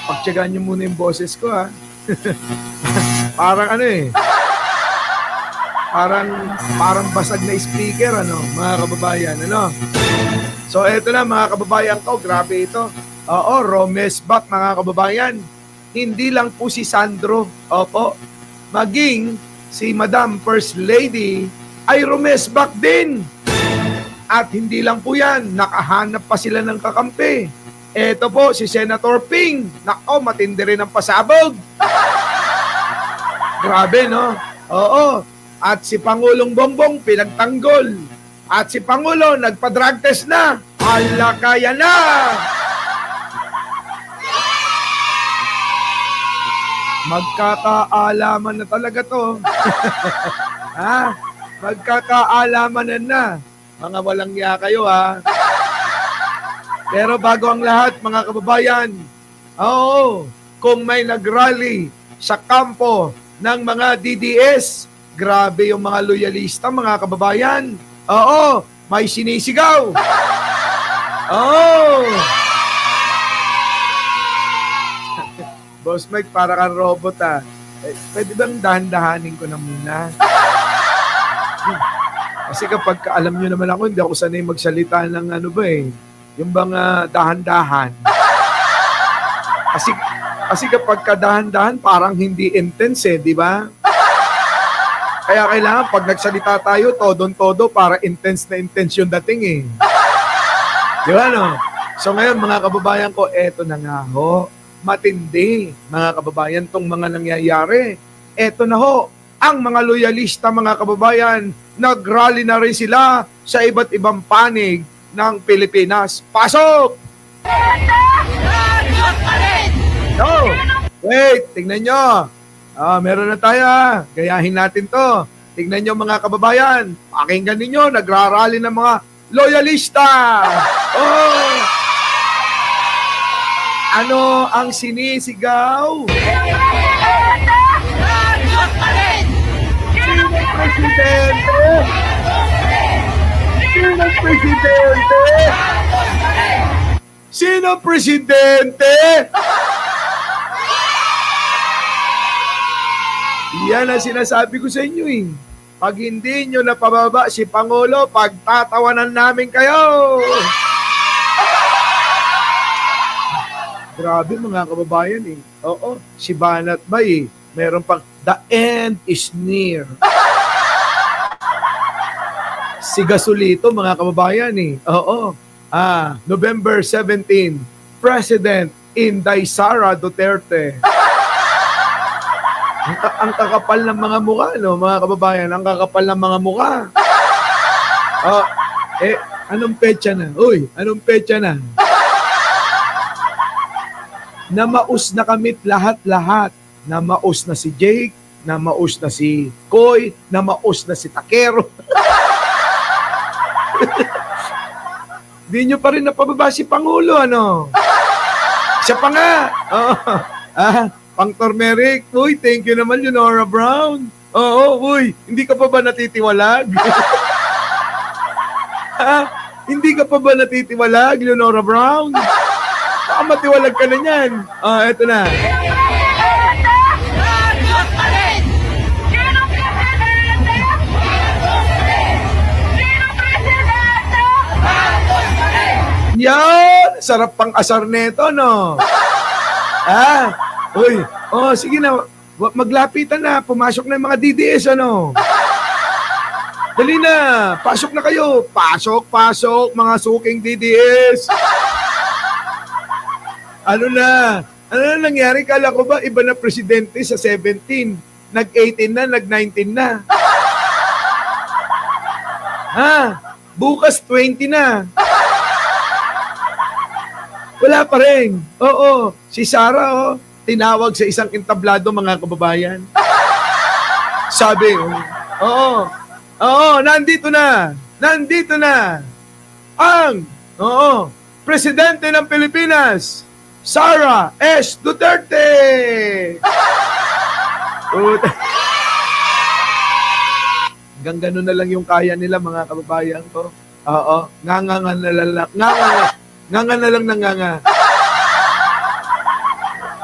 Pagtyagaan nyo muna yung boses ko, ha? Parang ano eh. Parang basag na speaker, ano, mga kababayan, ano? So, eto na, mga kababayan ko. Grabe ito. Oo, Romesback, mga kababayan. Hindi lang po si Sandro. Opo. Maging si Madam First Lady ay Romesback din. At hindi lang po yan. Nakahanap pa sila ng kakampi. Eto po, si Senator Ping. Nako, matindi rin ang pasabog. Grabe, no? Oo. At si Pangulong Bongbong pinagtanggol. At si Pangulo nagpa-drug test na. Hala, kaya na! Magkakaalaman na talaga to. Ha? Magkakaalaman na. Mga walang ya kayo, ha? Pero bago ang lahat, mga kababayan, oo, kung may nagrally sa kampo ng mga DDS, grabe yung mga loyalista, mga kababayan. Oo, may sinisigaw. Oo. Boss Mike, para kang robot, ha. Pwede bang dahan-dahanin ko na muna? Kasi kapag alam nyo naman ako, hindi ako sanay magsalita ng ano ba eh. Yung bang dahan-dahan. Kasi kapag kadahan-dahan, parang hindi intense eh, di ba? Kaya kailangan pag nagsalita tayo, todong-todo para intense na intense yung dating eh. Di ba no? So ngayon mga kababayan ko, eto na nga ho, matindi mga kababayan tong mga nangyayari. Eto na ho, ang mga loyalista mga kababayan, nag-rally na rin sila sa iba't ibang panig ng Pilipinas. Pasok! No! Wait, tingnan nyo. Meron na tayo. Gayahin natin to. Tingnan nyo mga kababayan. Pakinggan ninyo, nagrarally ng mga loyalista. Oh! Ano ang sinisigaw? Sino presidente? Sino presidente? Sino presidente? Yan ang sinasabi ko sa inyo eh. Pag hindi nyo napababa si Pangulo, pagtatawanan namin kayo. Grabe mga kababayan eh. Oo, si Banat Bay eh. Meron pang, the end is near. Si Gasolito, mga kababayan eh. Oo. November 17, President Inday Sara Duterte. Ang kakapal ng mga mukha, no, mga kababayan. Ang kakapal ng mga mukha. Anong petsa na? Uy, anong petsa na? Namaus na kamit lahat-lahat. Namaus na si Jake, namaus na si Koy, namaus na si Takero. Di nyo pa rin napababa si Pangulo, ano? Siya pa nga. Pang Tormeric, uy, thank you naman, Leonora Brown. Oo, uy, hindi ka pa ba natitiwalag? Hindi ka pa ba natitiwalag, Leonora Brown? Baka matiwalag ka na yan. Eto na. Yan! Sarap pang asar neto, no? Uy, sige na. Maglapitan na. Pumasok na yung mga DDS, ano? Dali na. Pasok na kayo. Pasok, mga suking DDS. Ano na nangyari? Kala ko ba iba na presidente sa 17? Nag-18 na, nag-19 na. Bukas 20 na. Wala pa rin. Oo. Si Sara, tinawag sa isang entablado, mga kababayan. Sabi, nandito na. Ang, Presidente ng Pilipinas, Sara S. Duterte. Hanggang ganun na lang yung kaya nila, mga kababayan ko. Oo. Nganga na lang. Nganga na lang ng nganga.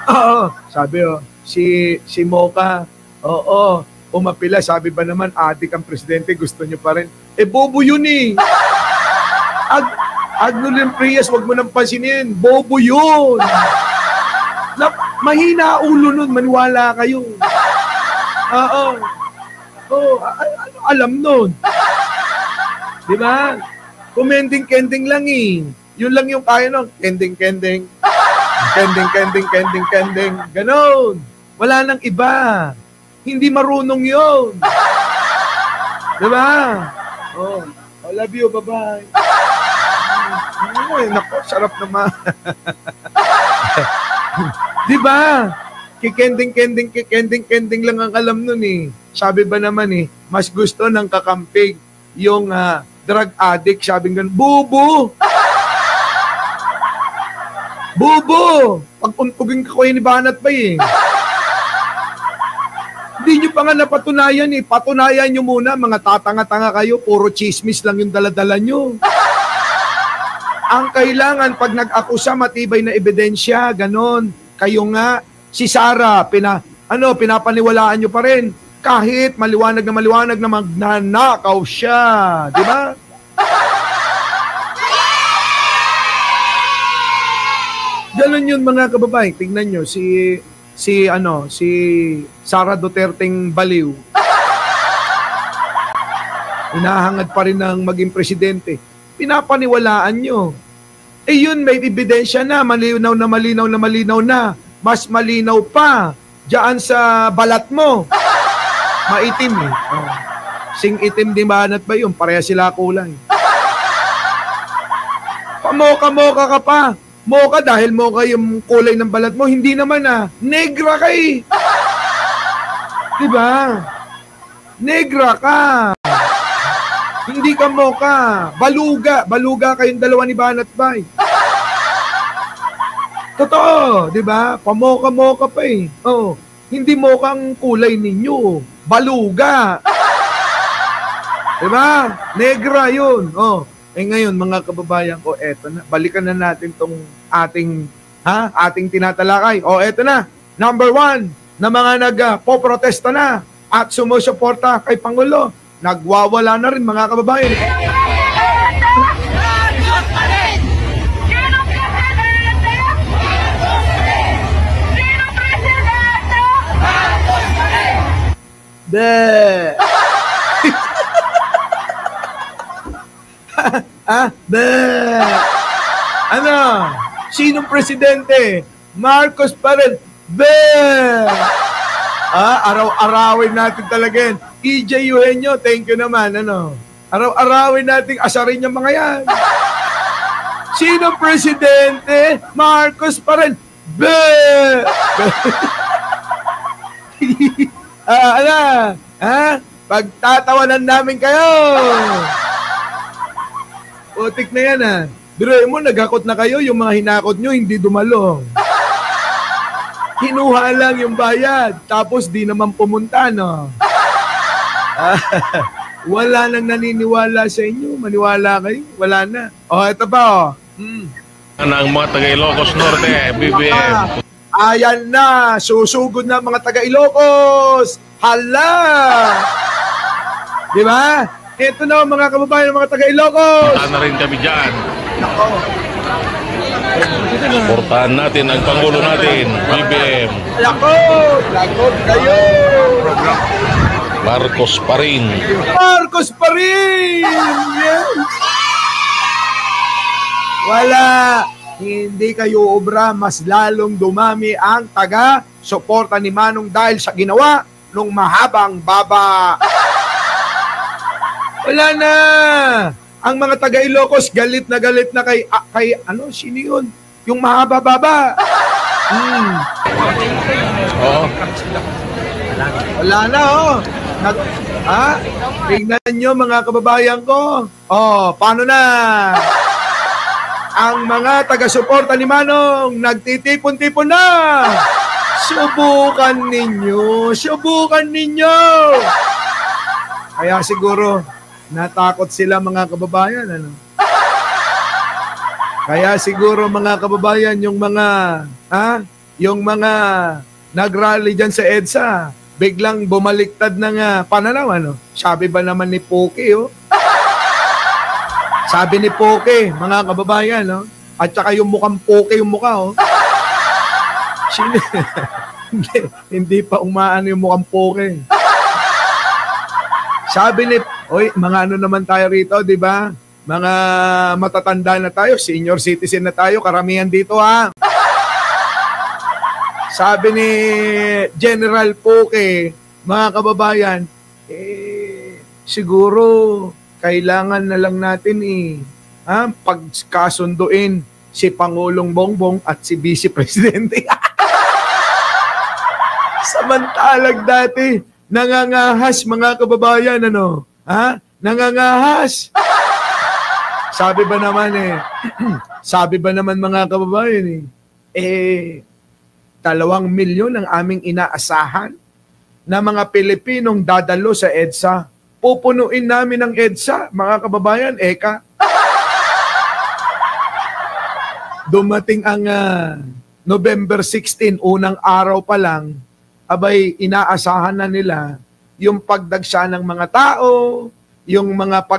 Oo, sabi si Mocha, oo, umapila, sabi ba naman, adik ang presidente, gusto niyo pa rin. Bobo yun eh. Agnolim Prias, wag mo nang pansinin, bobo yun. Mahina ulo nun, maniwala kayo. Oo. Alam nun. Di ba? Kumending-kending lang eh. Yun lang yung kaya nun. Kending-kending. Kending. Ganon. Wala nang iba. Hindi marunong yun. Di ba? I love you. Bye-bye. Naku, sarap naman. Di ba? Kikending lang ang alam nun eh. Sabi ba naman eh, mas gusto ng kakampig yung drug addict. Sabi nga, bubo! Bubo! Pag-untugin ko ni Banat pa eh. Hindi nyo pa nga napatunayan eh. Patunayan nyo muna, mga tatanga-tanga kayo. Puro chismis lang yung daladala nyo. Ang kailangan, pag nag-akusa, matibay na ebidensya, ganon. Kayo nga, si Sara, pinapaniwalaan nyo pa rin. Kahit maliwanag na magnanakaw siya. Di ba? Ganon yun mga kababae. Tingnan nyo, si Sara Duterteng baliw. Hinahangad pa rin ng maging presidente. Pinapaniwalaan nyo. Yun, may ebidensya na, malinaw na. Mas malinaw pa diyan sa balat mo. Maitim eh. Sing itim di Banat ba yun? Pareha sila kulay. Pamoka-moka ka pa. Moka dahil moka yung kulay ng balat mo. Hindi naman negra ka eh. Diba? Negra ka. Hindi ka moka. Baluga kayong dalawa ni Banat Bay. Totoo, di ba? Pamoka-moka pa eh. Hindi moka ang kulay ninyo. Baluga. Di ba? Negra yun. Ngayon, mga kababayan ko, eto na. Balikan na natin tong ating tinatalakay. Eto na. Number 1, na mga nagpo-protesta na at sumusuporta kay Pangulo. Nagwawala na rin, mga kababayan. Sinong presidente? Marcos pa rin. Araw-arawin natin talaga yan. EJ Eugenio, thank you naman. Araw-arawin natin asarin yung mga yan. Sinong presidente? Marcos pa rin. Pagtatawanan namin kayo. Putik na yan Biruin mo, nagakot na kayo, yung mga hinakot nyo, hindi dumalo. Kinuha lang yung bayad, tapos di naman pumunta, no? Wala nang naniniwala sa inyo, maniwala kayo, wala na. Ito pa, Ang mga taga-Ilocos Norte, BBM. Ayan na, susugod na mga taga-Ilocos. Hala! Di ba? Ito na mga kababayan ng mga taga-Ilocos. Saan na rin kami dyan. Nako. Portahan natin ang Pangulo natin, BBM. Lagot kayo. Marcos pa rin. Marcos pa rin! Yes. Wala. Hindi kayo obra, mas lalong dumami ang taga-suporta ni Manong dahil sa ginawa nung mahabang baba. Wala na. Ang mga taga-Ilocos galit na kay sino yun? Yung mahaba baba. Wala na tingnan nyo mga kababayan ko. Paano na? Ang mga taga-suporta ni Manong nagtitipon-tipon na. Subukan ninyo. Kaya siguro natakot sila mga kababayan, Kaya siguro mga kababayan, yung mga yung mga nag-rally dyan sa EDSA, biglang bumaliktad ng pananaw, ano? Sabi ba naman ni Poke, oh? Sabi ni Poke, mga kababayan, no? At saka yung mukhang Poke yung mukha, oh. Sino? hindi pa umaan yung mukhang Poke. Sabi ni, oy, mga ano naman tayo rito, di ba? Mga matatanda na tayo, senior citizen na tayo, karamihan dito, ha? Sabi ni General Poke, mga kababayan, siguro kailangan na lang natin pagkasunduin si Pangulong Bongbong at si Vice Presidente. Samantalag dati, nangangahas mga kababayan, ano? Ha? Nangangahas. Sabi ba naman sabi ba naman mga kababayan 2 milyon ang aming inaasahan na mga Pilipinong dadalo sa EDSA. Pupunuin namin ang EDSA, mga kababayan, eka. Dumating ang November 16, unang araw pa lang, abay inaasahan na nila yung pagdagsa ng mga tao, yung mga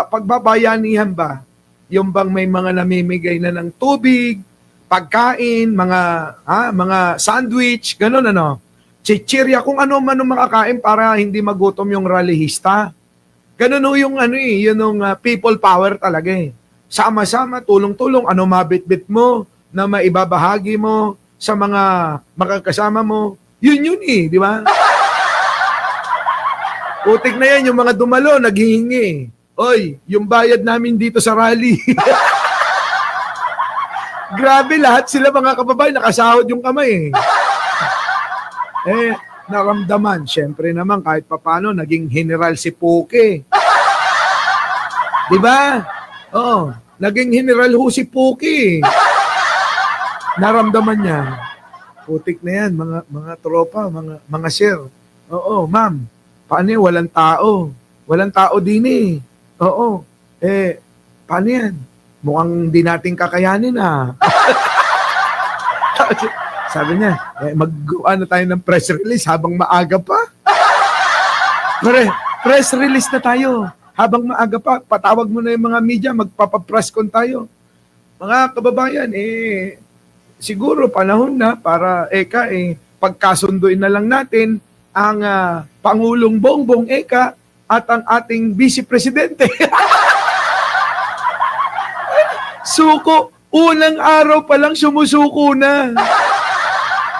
pagbabayanihan ba, yung bang may mga namimigay na ng tubig, pagkain, mga sandwich, gano'n ano. Chichirya, kung ano man ang makakain para hindi magutom yung rallyista. Ganun o yung yun people power talaga eh. Sama-sama, tulong-tulong, ano mabitbit mo, na maibabahagi mo sa mga makakasama mo. Yun di ba? Putik na yan, yung mga dumalo, naghihingi. Oy, yung bayad namin dito sa rally. Grabe, lahat sila mga kababayan, nakasahod yung kamay naramdaman, syempre naman, kahit papano, naging general si Poke. Diba? Oo, naging general ho si Poke. Naramdaman niya. Putik na yan, mga tropa, mga sir. Oo, ma'am, paano yan? Walang tao. Walang tao din Oo, paano yan? Mukhang di natin kakayanin Sabi niya, mag-ano tayo ng press release habang maaga pa. Press release na tayo. Habang maaga pa, patawag mo na yung mga media, magpapapress con tayo. Mga kababayan, siguro panahon na para pagkasunduin na lang natin ang Pangulong Bongbong at ang ating Vice Presidente. Suko, unang araw pa lang sumusuko na.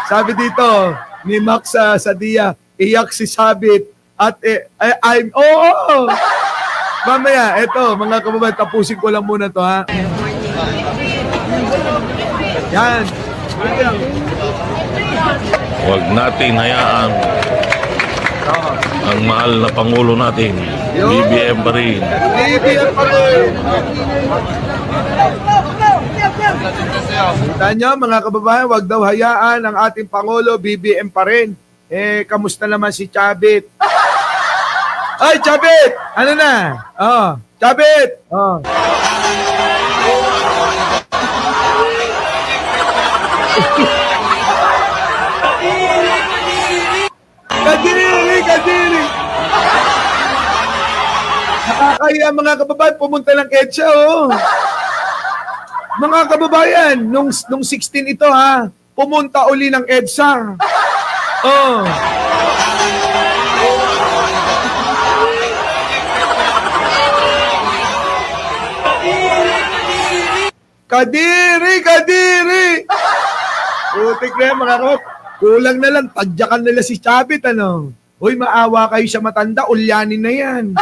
Sabi dito ni Max Sadia, iyak si Sabit at mamaya, eto mga kababayan, tapusin ko lang muna to ha. Yan. Huwag natin hayaan ang mahal na Pangulo natin. BBM pa rin. BBM pa rin. Kita nyo, mga kababayan, wag daw hayaan ang ating Pangulo, BBM pa rin. Kamusta naman si Chabit? Ay, Chabit! Ano na? Chabit! Kadiri! Nakakaya mga kababayan, pumunta ng EDSA, Mga kababayan, nung 16 ito pumunta uli ng EDSA. Kadiri! Putik na yan, mga kababayan. Kulang na lang, tadyakan nila si Chabit, Uy, maawa kayo sa matanda, ulyanin na yan.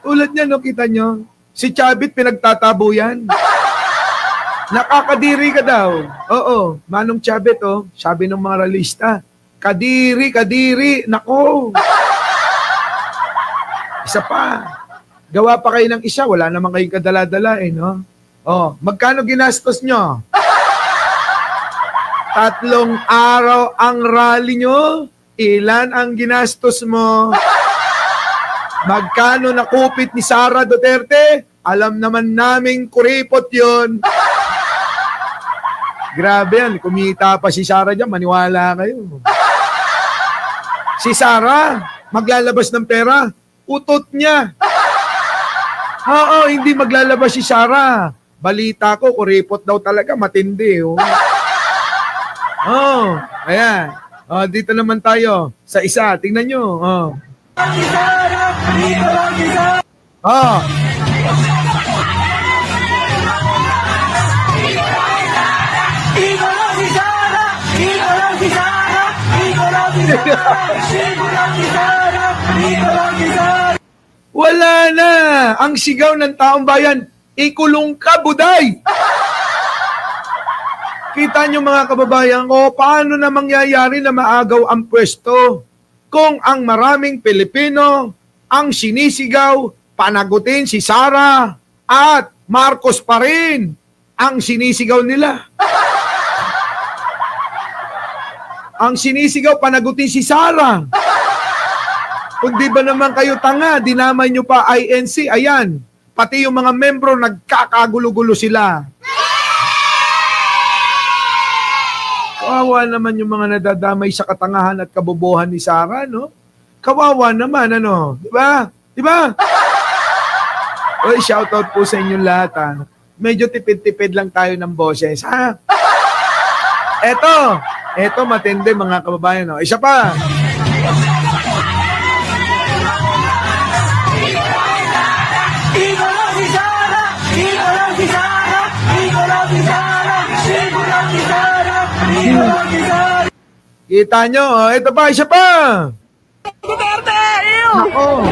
Tulad niya, kita nyo? Si Chabit, pinagtatabo yan. Nakakadiri ka daw. Oo, Manong Chabit, sabi ng mga ralista, kadiri, nako. Isa pa, gawa pa kayo ng isa, wala naman kayong kadala-dala, no? Magkano ginastos nyo? 3 araw ang rally nyo? Ilan ang ginastos mo? Magkano nakupit ni Sara Duterte? Alam naman naming kuripot yun. Grabe yan. Kumita pa si Sarah dyan. Maniwala kayo. Si Sarah, maglalabas ng pera. Utot niya. Oo, hindi maglalabas si Sarah. Balita ko, kuripot daw talaga. Matindi. Oh, ayan. Oh, dito naman tayo. Sa isa. Tingnan nyo. Oh. Oh. Wala na. Ang sigaw ng taong bayan, ikulong ka, buday! Kita nyo mga kababayan ko, paano na mangyayari na maagaw ang pwesto kung ang maraming Pilipino ang sinisigaw, panagutin si Sara at Marcos pa rin ang sinisigaw nila. Ang sinisigaw, panagutin si Sara. Kung di ba naman kayo tanga, dinamay nyo pa INC, ayan, pati yung mga membro nagkakagulo-gulo sila. Kawawa naman yung mga nadadamay sa katangahan at kabobohan ni Sara, no? Kawawa naman, ano? Di ba? Di ba? Oy, shoutout po sa inyong lahat, ha? Medyo tipid-tipid lang tayo ng boses, ha? Eto, matindi mga kababayan, no? Isa pa. Kita nyo, ito pa, isa pa. Duterte! Ew! Nako.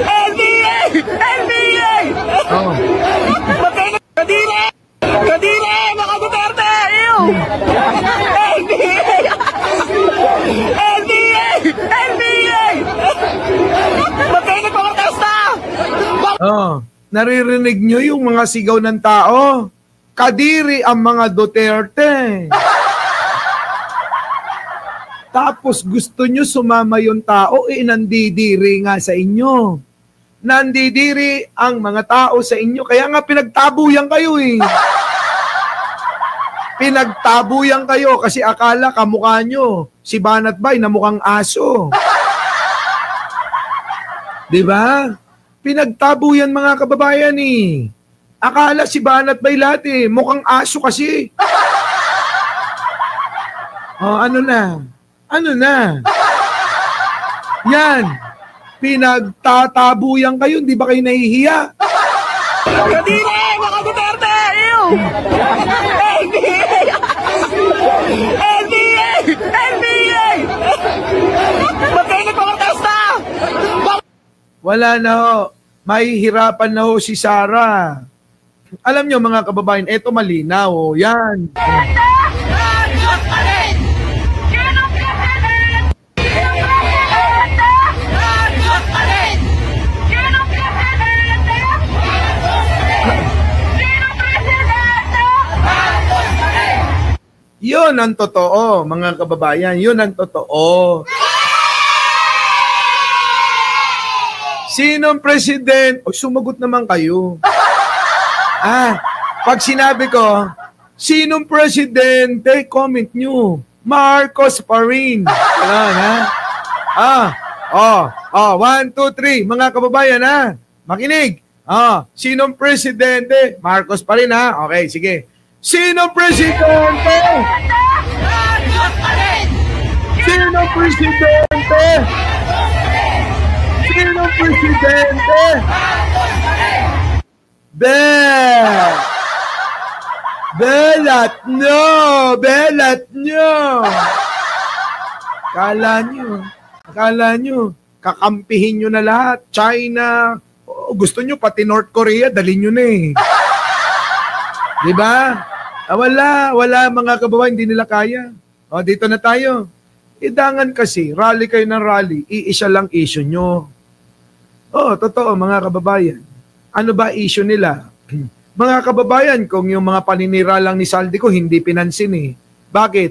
LDA! LDA! Oh. Kadire! Kadire! Mga Duterte! Ew! LDA! LDA! LDA! Magkainig pa protesta! Oh, naririnig nyo yung mga sigaw ng tao. Kadiri ang mga Duterte. Tapos gusto nyo sumama yung tao, nandidiri nga sa inyo. Nandidiri ang mga tao sa inyo. Kaya nga pinagtabuyan kayo eh. Pinagtabuyan kayo kasi akala kamukha nyo si Banat Bay na mukhang aso. Diba? Pinagtabuyan mga kababayan eh. Akala si Banat Bay lahat eh. Mukhang aso kasi. Oh, ano na? Ano na? Yan. Pinagtatabuyan kayo. Di ba kayo nahihiya? Kadire! Mga Duterte! Ew! LDA! LDA! LDA! Magkainig pa protesta! Wala na ho. Mahihirapan na ho si Sara. Alam nyo mga kababayan, eto malinaw. Oh. Yan. Yun ang totoo, mga kababayan. Yun ang totoo. Sinong president? O, sumagot naman kayo. Pag sinabi ko, sinong presidente? Comment nyo. Marcos pa rin. Ganun, ha? 1, 2, 3. Mga kababayan, ha? Makinig. Sinong presidente? Marcos pa rin, ha? Okay, sige. Sinong presidente? Sinong presidente? Sinong presidente? Belat nyo. Akala nyo, kakampihin nyo na lahat. China, gusto nyo pati North Korea, dalhin nyo na eh. Diba? Wala mga kababayan, hindi nila kaya. Dito na tayo. Idangan kasi, rally kayo ng rally, iisa lang issue nyo. Totoo mga kababayan. Ano ba issue nila? Mga kababayan, kung yung mga paninira lang ni Saldico, hindi pinansin eh. Bakit?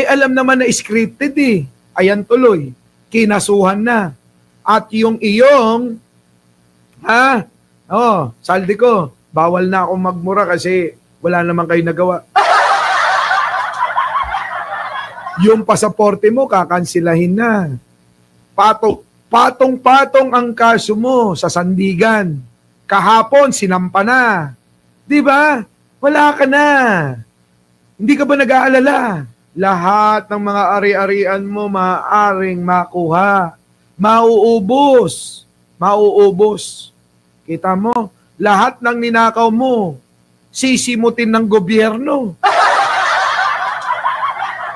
Alam naman na scripted eh. Ayan tuloy, kinasuhan na. At yung iyong, Saldico, bawal na akong magmura kasi Wala naman kayo nagawa. Yung pasaporte mo, kakansilahin na. Patong-patong ang kaso mo sa sandigan. Kahapon, sinampa na. Di ba? Wala ka na. Hindi ka ba nag-aalala? Lahat ng mga ari-arian mo maaaring makuha. Mauubos. Mauubos. Kita mo, lahat ng ninakaw mo, sisimutin ng gobyerno.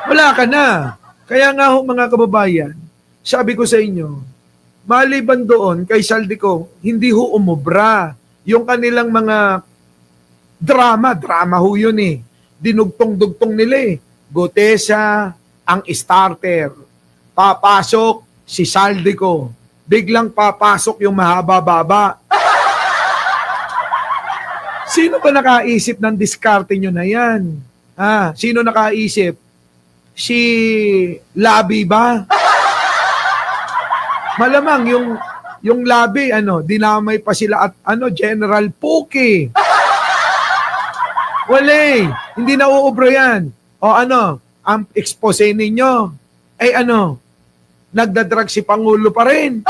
Wala ka na. Kaya nga ho, mga kababayan, sabi ko sa inyo, maliban doon kay Saldico, hindi ho umubra. Yung kanilang mga drama ho yun eh. Dinugtong-dugtong nila eh. Gutesa ang starter. Papasok si Saldico. Biglang papasok yung mahaba-baba. Sino ba nakaisip ng diskarte nyo na yan? Sino nakaisip? Si Labi ba? Malamang yung Labi, dinamay pa sila at General Puki. Wala, hindi na uubra yan. O ang expose ninyo, nagdadrag si Pangulo pa rin.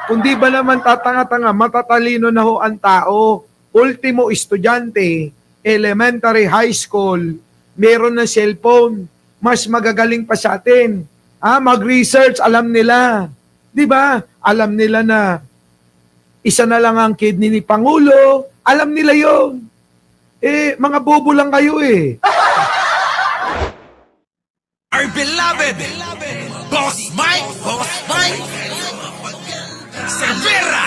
Kundi ba naman tatanga-tanga, matatalino na ho ang tao, ultimo estudyante, elementary, high school, meron ng cellphone, mas magagaling pa sa atin. Mag-research, alam nila. Di ba? Alam nila na isa na lang ang kidney ni Pangulo. Alam nila yon. Mga bobo lang kayo eh. Our beloved Boss Mike Severa.